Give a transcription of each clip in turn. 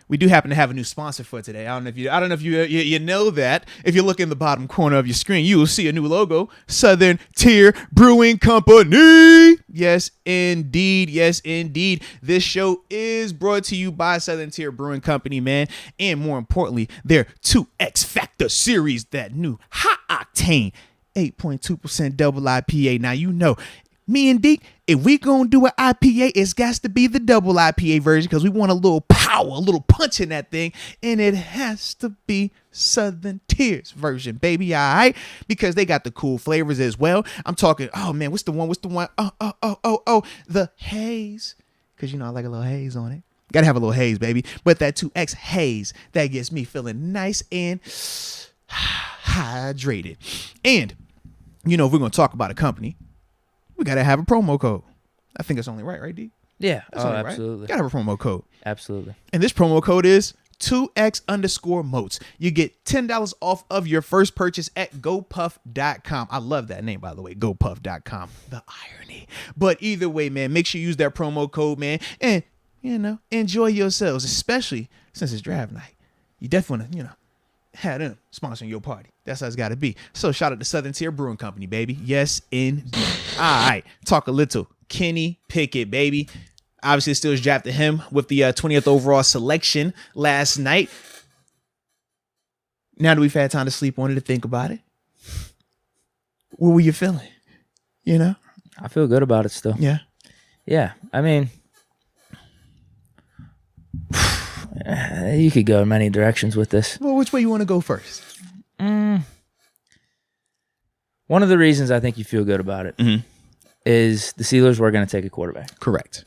we do happen to have a new sponsor for today. I don't know if you know that. If you look in the bottom corner of your screen, you will see a new logo, Southern Tier Brewing Company. Yes, indeed. Yes, indeed. This show is brought to you by Southern Tier Brewing Company, man. And more importantly, their 2X Factor series, that new high octane 8.2% double IPA. Now, you know, me and Deke, if we gonna do an IPA, it's got to be the double IPA version because we want a little power, a little punch in that thing, and it has to be Southern Tier's version, baby, all right? Because they got the cool flavors as well. I'm talking, oh man, what's the one? The haze, because you know I like a little haze on it. Gotta have a little haze, baby. But that 2X haze, that gets me feeling nice and hydrated. And you know, if we're gonna talk about a company, we gotta have a promo code. I think that's only right, D? Yeah. That's absolutely. Right. Gotta have a promo code. Absolutely. And this promo code is 2X_moats. You get $10 off of your first purchase at GoPuff.com. I love that name, by the way, GoPuff.com. The irony. But either way, man, make sure you use that promo code, man, and you know, enjoy yourselves, especially since it's draft night. You definitely want to, you know, have them sponsoring your party. That's how it's got to be. So shout out to Southern Tier Brewing Company, baby. Yes, indeed. All right. Talk a little Kenny Pickett, baby. Obviously, still drafted him with the 20th overall selection last night. Now that we've had time to sleep on it to think about it, what were you feeling? You know? I feel good about it still. Yeah. Yeah. I mean, you could go in many directions with this. Well, which way you want to go first? One of the reasons I think you feel good about it is the Steelers were going to take a quarterback. Correct.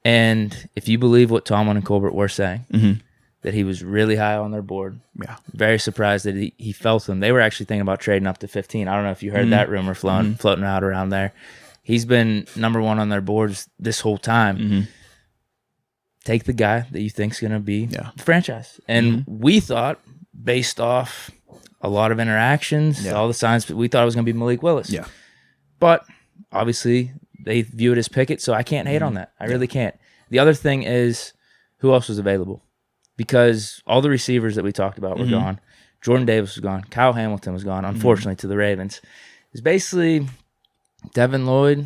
And if you believe what Tomlin and Colbert were saying, that he was really high on their board, very surprised that he felt them. They were actually thinking about trading up to 15. I don't know if you heard that rumor floating out around there. He's been number one on their boards this whole time. Take the guy that you think is going to be the franchise. And we thought, based off a lot of interactions, all the signs, we thought it was going to be Malik Willis. Yeah. But obviously, they view it as Pickett, so I can't hate on that. I really can't. The other thing is, who else was available? Because all the receivers that we talked about were gone. Jordan Davis was gone. Kyle Hamilton was gone, unfortunately, to the Ravens. It's basically Devin Lloyd.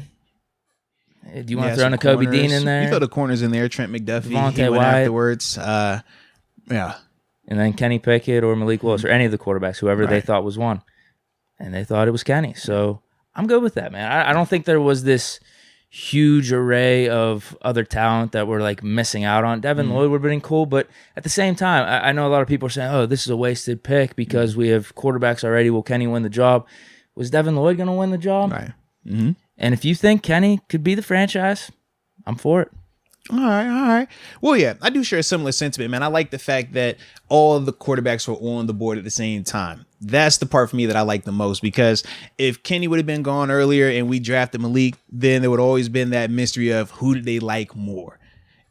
Do you want to throw Nakobe Dean in there? You throw the corners in there. Trent McDuffie. Devontae he went Wyatt. afterwards. Yeah. And then Kenny Pickett or Malik Willis or any of the quarterbacks, whoever they thought was one. And they thought it was Kenny. So I'm good with that, man. I don't think there was this huge array of other talent that we're like missing out on. Devin Lloyd would have been cool, but at the same time, I know a lot of people are saying, oh, this is a wasted pick because we have quarterbacks already. Will Kenny win the job? Was Devin Lloyd going to win the job? Right. And if you think Kenny could be the franchise, I'm for it. All right. Well, yeah, I do share a similar sentiment, man. I like the fact that all of the quarterbacks were on the board at the same time. That's the part for me that I like the most, because if Kenny would have been gone earlier and we drafted Malik, then there would always been that mystery of who did they like more.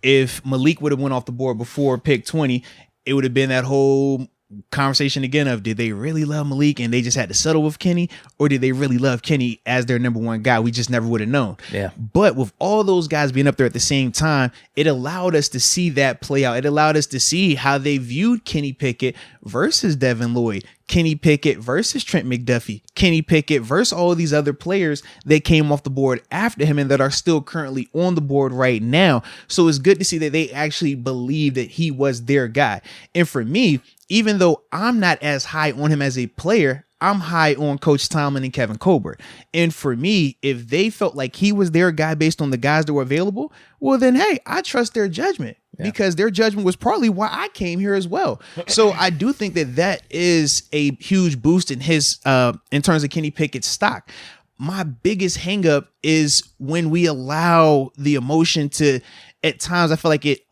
If Malik would have went off the board before pick 20, it would have been that whole conversation again of, did they really love Malik and they just had to settle with Kenny, or did they really love Kenny as their number one guy? We just never would have known. Yeah. But with all those guys being up there at the same time, it allowed us to see that play out. It allowed us to see how they viewed Kenny Pickett versus Devin Lloyd, Kenny Pickett versus Trent McDuffie, Kenny Pickett versus all of these other players that came off the board after him and that are still currently on the board right now. So it's good to see that they actually believed that he was their guy. And for me, even though I'm not as high on him as a player, I'm high on Coach Tomlin and Kevin Colbert. And for me, if they felt like he was their guy based on the guys that were available, well then, hey, I trust their judgment, because their judgment was probably why I came here as well. So I do think that that is a huge boost in his, in terms of Kenny Pickett's stock. My biggest hang up is when we allow the emotion to, at times I feel like it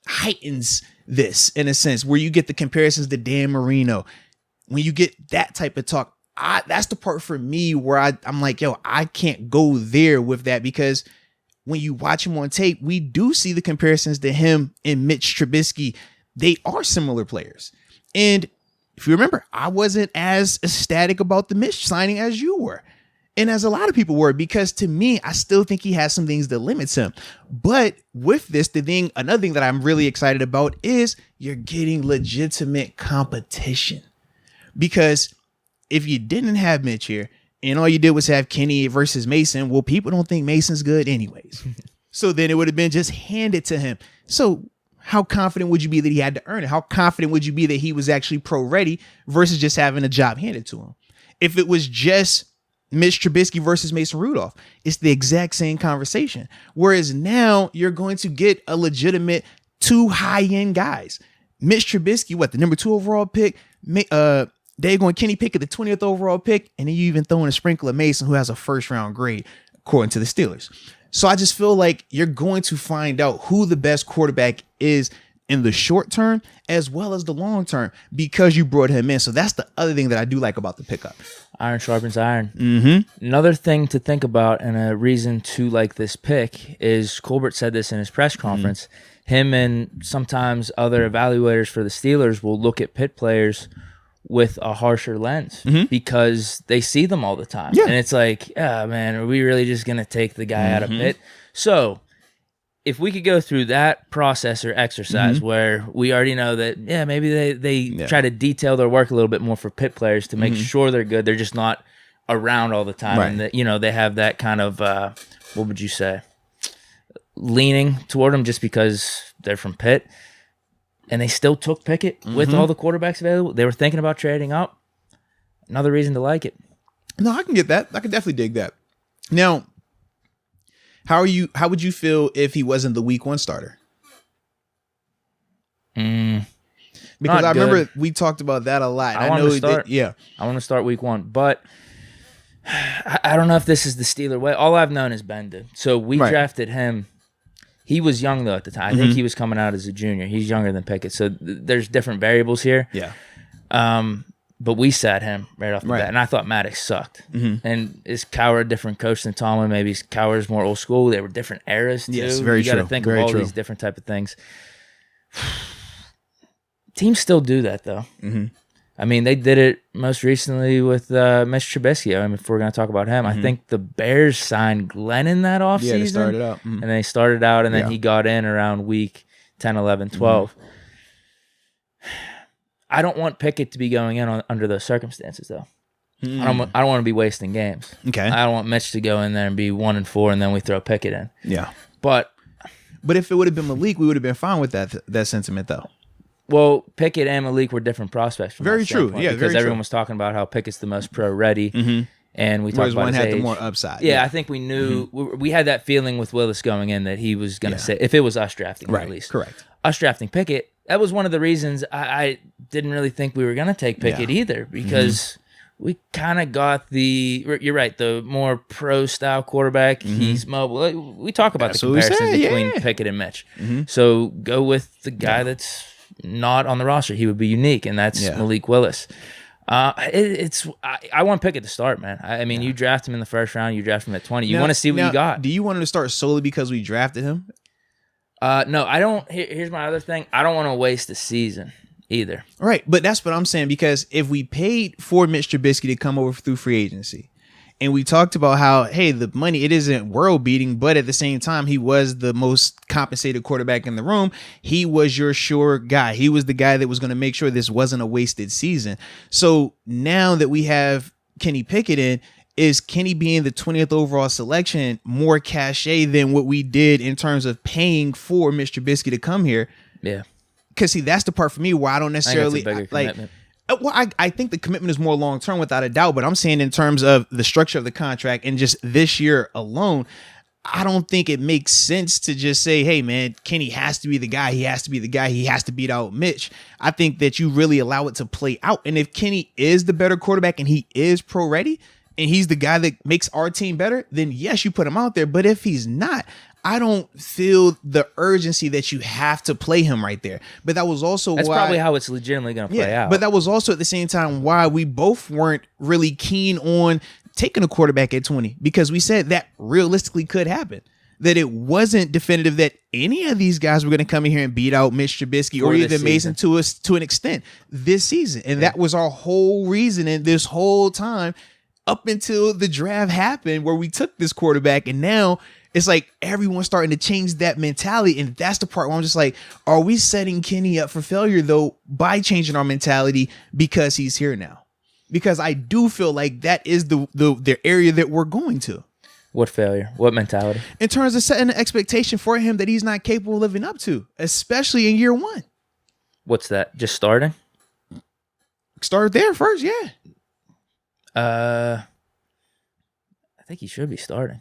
heightens this in a sense, where you get the comparisons to Dan Marino. When you get that type of talk, that's the part for me where I'm like, yo, I can't go there with that, because when you watch him on tape, we do see the comparisons to him and Mitch Trubisky. They are similar players. And if you remember, I wasn't as ecstatic about the Mitch signing as you were. And as a lot of people were, because to me, I still think he has some things that limits him. But with this, another thing that I'm really excited about is you're getting legitimate competition. Because if you didn't have Mitch here and all you did was have Kenny versus Mason, well, people don't think Mason's good anyways. So then it would have been just handed to him. So how confident would you be that he had to earn it? How confident would you be that he was actually pro ready versus just having a job handed to him? If it was just Mitch Trubisky versus Mason Rudolph, it's the exact same conversation. Whereas now you're going to get a legitimate 2 high-end guys. Mitch Trubisky, the number 2 overall pick? They're going Kenny Pickett, the 20th overall pick, and then you even throw in a sprinkle of Mason, who has a first-round grade, according to the Steelers. So I just feel like you're going to find out who the best quarterback is in the short term as well as the long term because you brought him in. So that's the other thing that I do like about the pickup. Iron sharpens iron. Mm-hmm. Another thing to think about and a reason to like this pick is Colbert said this in his press conference. Him and sometimes other evaluators for the Steelers will look at Pitt players with a harsher lens because they see them all the time. Yeah. And it's like, man, are we really just going to take the guy out of Pitt? So if we could go through that process or exercise where we already know that, maybe they try to detail their work a little bit more for Pitt players to make sure they're good. They're just not around all the time. Right. And that, they have that kind of, what would you say, leaning toward them just because they're from Pitt. And they still took Pickett with all the quarterbacks available. They were thinking about trading up. Another reason to like it. No, I can get that. I can definitely dig that. Now, how would you feel if he wasn't the week 1 starter? Because I remember we talked about that a lot. I want to start week 1, but I don't know if this is the Steeler way. All I've known is Benda. So we drafted him. He was young, though, at the time. I think he was coming out as a junior. He's younger than Pickett. So there's different variables here. Yeah. But we sat him right off the bat. And I thought Maddox sucked. And is Cowher a different coach than Tomlin? Maybe Cowher's more old school. They were different eras, too. Yes, very true. You got to think of all these different type of things. Teams still do that, though. I mean, they did it most recently with Mitch Trubisky. I mean, if we're going to talk about him, I think the Bears signed Glennon that offseason. Yeah, they started out. And they started out, and then he got in around week 10, 11, 12. I don't want Pickett to be going in under those circumstances, though. I don't want to be wasting games. Okay. I don't want Mitch to go in there and be 1-4, and then we throw Pickett in. Yeah. But if it would have been Malik, we would have been fine with that sentiment, though. Well, Pickett and Malik were different prospects. From very true. Yeah, because everyone was talking about how Pickett's the most pro-ready, and we talked about one his had age. the more upside. Yeah, I think we knew we had that feeling with Willis going in that he was going to say if it was us drafting him, at least. Correct. Us drafting Pickett. That was one of the reasons I didn't really think we were going to take Pickett either, because we kind of got you're right, the more pro-style quarterback. He's mobile. We talk about the comparisons between Pickett and Mitch. So go with the guy that's not on the roster. He would be unique, and that's Malik Willis. I want Pickett to start, man. I mean, you draft him in the first round, you draft him at 20. You want to see what you got. Do you want him to start solely because we drafted him? No, I don't. Here's my other thing. I don't want to waste a season either. Right, but that's what I'm saying, because if we paid for Mitch Trubisky to come over through free agency, and we talked about how, hey, the money, it isn't world beating, but at the same time, he was the most compensated quarterback in the room. He was your sure guy. He was the guy that was going to make sure this wasn't a wasted season. So now that we have Kenny Pickett in, is Kenny being the 20th overall selection more cachet than what we did in terms of paying for Mitch Trubisky to come here? Yeah. Because, see, that's the part for me where I don't necessarily commitment. Well, I think the commitment is more long term without a doubt, but I'm saying in terms of the structure of the contract and just this year alone, I don't think it makes sense to just say, hey, man, Kenny has to be the guy. He has to be the guy. He has to beat out Mitch. I think that you really allow it to play out. And if Kenny is the better quarterback and he is pro ready and he's the guy that makes our team better, then yes, you put him out there. But if he's not, I don't feel the urgency that you have to play him right there. But that was also That's probably how it's legitimately going to play out. But that was also at the same time why we both weren't really keen on taking a quarterback at 20, because we said that realistically could happen. That it wasn't definitive that any of these guys were going to come in here and beat out Mitch Trubisky or even Mason to an extent this season. And that was our whole reason. And this whole time, up until the draft happened where we took this quarterback, and now it's like everyone's starting to change that mentality. And that's the part where I'm just like, are we setting Kenny up for failure though by changing our mentality because he's here now? Because I do feel like that is the area that we're going to. What failure? What mentality? In terms of setting an expectation for him that he's not capable of living up to, especially in year one. What's that? Just starting? Start there first, yeah. I think he should be starting.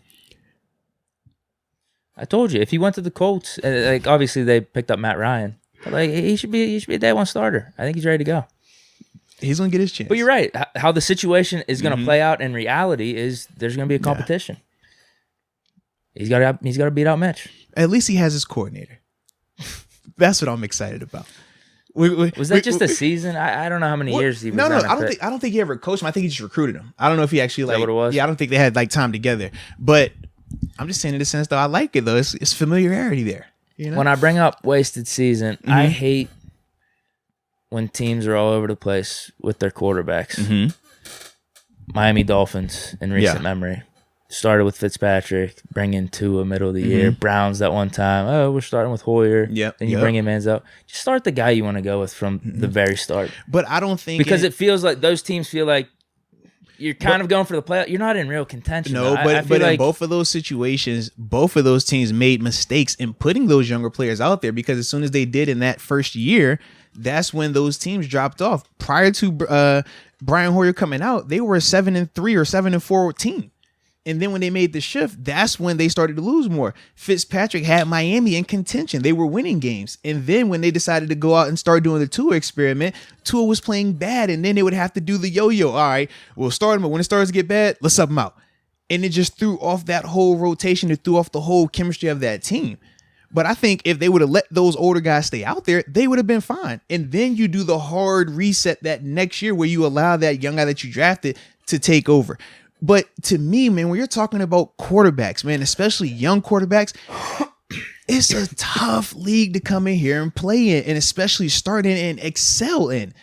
I told you, if he went to the Colts, like obviously they picked up Matt Ryan, but like he should be a day one starter. I think he's ready to go. He's gonna get his chance. But you're right. How the situation is gonna play out in reality is there's gonna be a competition. Yeah. He's got to beat out Mitch. At least he has his coordinator. That's what I'm excited about. Was that just a season? I don't know how many years he was. No. I don't think he ever coached him. I think he just recruited him. I don't know if he actually like. Is that what it was? Yeah, I don't think they had like time together. But I'm just saying in the sense though, I like it though. It's familiarity there. You know? When I bring up wasted season, I hate when teams are all over the place with their quarterbacks. Miami Dolphins in recent memory. Started with Fitzpatrick, bring in Tua middle of the year. Browns that one time. Oh, we're starting with Hoyer. Then you bring in Manziel. Just start the guy you want to go with from the very start. But I don't think because it feels like those teams feel like you're kind of going for the playoff. You're not in real contention. No, but in both of those situations, both of those teams made mistakes in putting those younger players out there because as soon as they did in that first year, that's when those teams dropped off. Prior to Brian Hoyer coming out, they were a 7-3 or 7-4 team. And then when they made the shift, that's when they started to lose more. Fitzpatrick had Miami in contention. They were winning games. And then when they decided to go out and start doing the Tua experiment, Tua was playing bad. And then they would have to do the yo-yo. All right, we'll start him, but when it starts to get bad, let's sub him out. And it just threw off that whole rotation. It threw off the whole chemistry of that team. But I think if they would have let those older guys stay out there, they would have been fine. And then you do the hard reset that next year where you allow that young guy that you drafted to take over. But to me, man, when you're talking about quarterbacks, man, especially young quarterbacks, it's a tough league to come in here and play in, and especially start in and excel in.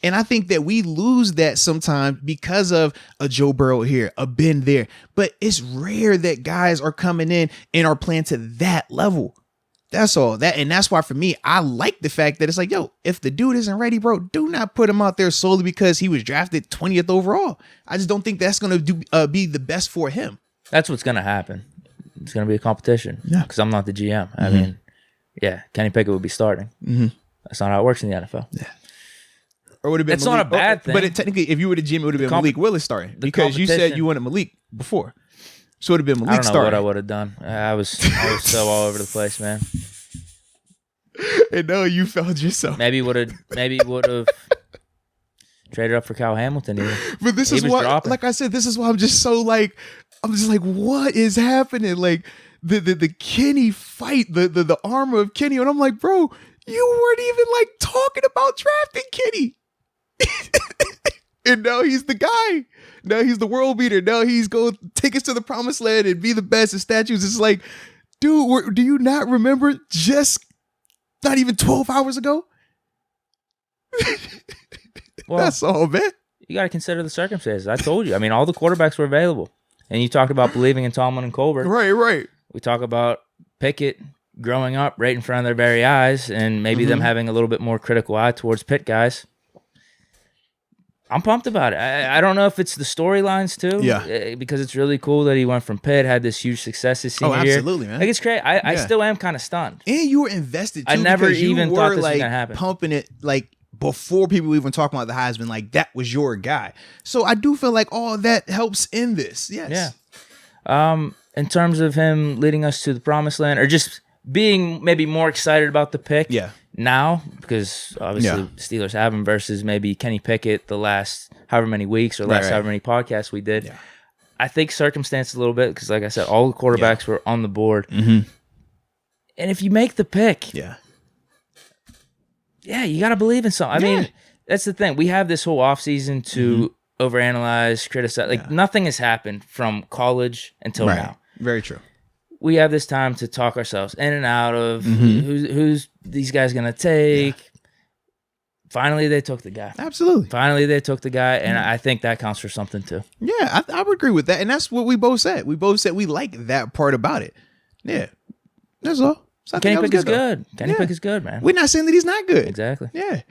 And I think that we lose that sometimes because of a Joe Burrow here, a Ben there. But it's rare that guys are coming in and are playing to that level. That's all that. And that's why for me, I like the fact that it's like, yo, if the dude isn't ready, bro, do not put him out there solely because he was drafted 20th overall. I just don't think that's going to be the best for him. That's what's going to happen. It's going to be a competition. Yeah. Because I'm not the GM. I mean, yeah, Kenny Pickett would be starting. That's not how it works in the NFL. Yeah. Or would have been. It's not a bad thing. But technically, if you were the GM, it would have been Malik Willis starting because you said you wanted Malik before. So it would have been Malik starting. I don't know what I would have done. I was so all over the place, man. And no, you felt yourself. Maybe would have traded up for Kyle Hamilton. But this is why, like I said, this is why I'm just like, what is happening? Like the Kenny fight, the armor of Kenny, and I'm like, bro, you weren't even like talking about drafting Kenny. And now he's the guy. Now he's the world beater. Now he's going to take us to the promised land and be the best in statues. It's like, dude, do you not remember just not even 12 hours ago? Well, that's all, man. You got to consider the circumstances. I told you. I mean, all the quarterbacks were available. And you talked about believing in Tomlin and Colbert. Right. We talk about Pickett growing up right in front of their very eyes and maybe them having a little bit more critical eye towards Pitt guys. I'm pumped about it. I don't know if it's the storylines too. Yeah. Because it's really cool that he went from Pitt, had this huge success his senior year. Oh, absolutely, man. Like it's crazy. I still am kind of stunned. And you were invested too. I never even thought this was going to happen. Pumping it like before people even talking about the Heisman, like that was your guy. So I do feel like all that helps in this. Yes. Yeah. In terms of him leading us to the promised land or just being maybe more excited about the pick. Yeah. Now, because obviously Steelers have him versus maybe Kenny Pickett the last however many weeks or last however many podcasts we did. Yeah. I think circumstance a little bit because, like I said, all the quarterbacks were on the board. And if you make the pick, you got to believe in something. I mean, that's the thing. We have this whole offseason to overanalyze, criticize. Like nothing has happened from college until now. Very true. We have this time to talk ourselves in and out of who's these guys going to take. finally they took the guy. Absolutely. Finally they took the guy, and I think that counts for something too. Yeah, I would agree with that. And that's what we both said. We both said we like that part about it. Yeah. That's all. So Kenny Pickett's good. Kenny Pickett's good, man. We're not saying that he's not good. Exactly. Yeah.